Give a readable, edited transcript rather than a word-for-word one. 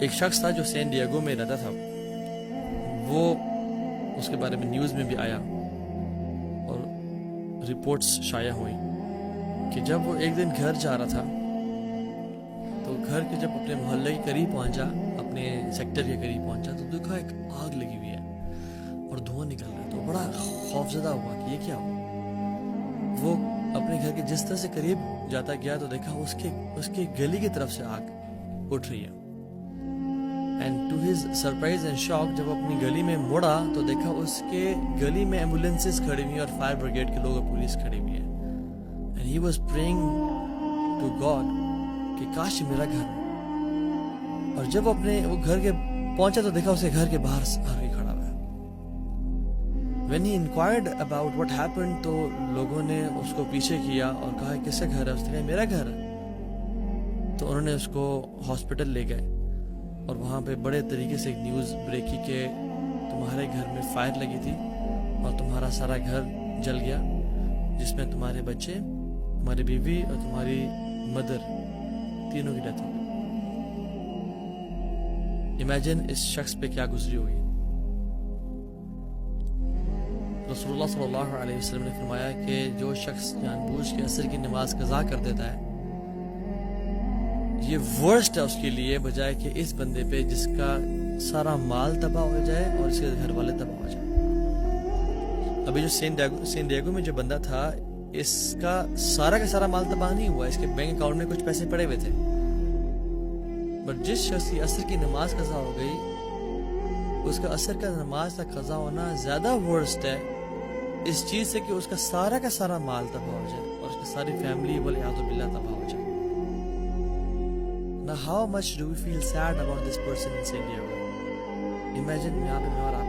ایک شخص تھا جو سین ڈیگو میں رہتا تھا، وہ اس کے بارے میں نیوز میں بھی آیا اور رپورٹس شائع ہوئیں کہ جب وہ ایک دن گھر جا رہا تھا تو گھر کے جب اپنے محلے کے قریب پہنچا، اپنے سیکٹر کے قریب پہنچا تو دیکھا ایک آگ لگی ہوئی ہے اور دھواں نکل رہا ہے، تو بڑا خوفزدہ ہوا کہ یہ کیا ہوا۔ وہ اپنے گھر کے جس طرح سے قریب جاتا گیا تو دیکھا اس کے گلی کی طرف سے آگ اٹھ رہی ہے، and to his surprise and shock جب اپنی گلی میں مڑا تو دیکھا اس کے گلی میں ایمبولینسز کھڑی ہوئی ہیں اور فائر بریگیڈ کے لوگ اور پولیس کھڑی ہوئی ہے، and he was praying to God کہ کاش میرا گھر ہو۔ اور جب وہ گھر کے پہنچا تو دیکھا اسے گھر کے باہر آگے کھڑا ہوا ہے۔ When he inquired about what happened تو لوگوں نے اس کو پیچھے کیا اور کہا کس کا گھر ہے؟ اس نے کہا میرا گھر ہے۔ تو انہوں نے اس کو ہاسپٹل لے گئے اور وہاں پہ بڑے طریقے سے ایک نیوز بریک کی کہ تمہارے گھر میں فائر لگی تھی اور تمہارا سارا گھر جل گیا، جس میں تمہارے بچے، تمہاری بیوی اور تمہاری مدر تینوں کی ڈیتھ ہو گئی۔ امیجن اس شخص پہ کیا گزری ہوگی۔ رسول اللہ صلی اللہ علیہ وسلم نے فرمایا کہ جو شخص جان بوجھ کے عصر کی نماز قضا کر دیتا ہے، یہ ورسٹ ہے اس کے لیے بجائے کہ اس بندے پہ جس کا سارا مال تباہ ہو جائے اور اس کے گھر والے تباہ ہو جائے۔ ابھی جو سین ڈیگو میں جو بندہ تھا، اس کا سارا مال تباہ نہیں ہوا، اس کے بینک اکاؤنٹ میں کچھ پیسے پڑے ہوئے تھے، بٹ جس شخص کی عصر کی نماز قضا ہو گئی، اس کا عصر کا نماز کا قضا ہونا زیادہ ورسٹ ہے اس چیز سے کہ اس کا سارا مال تباہ ہو جائے اور اس کی ساری فیملی والعیاذ باللہ تباہ ہو جائے۔ Now how much do we feel sad about this person in San Diego? Imagine یہاں پہ میں اور آپ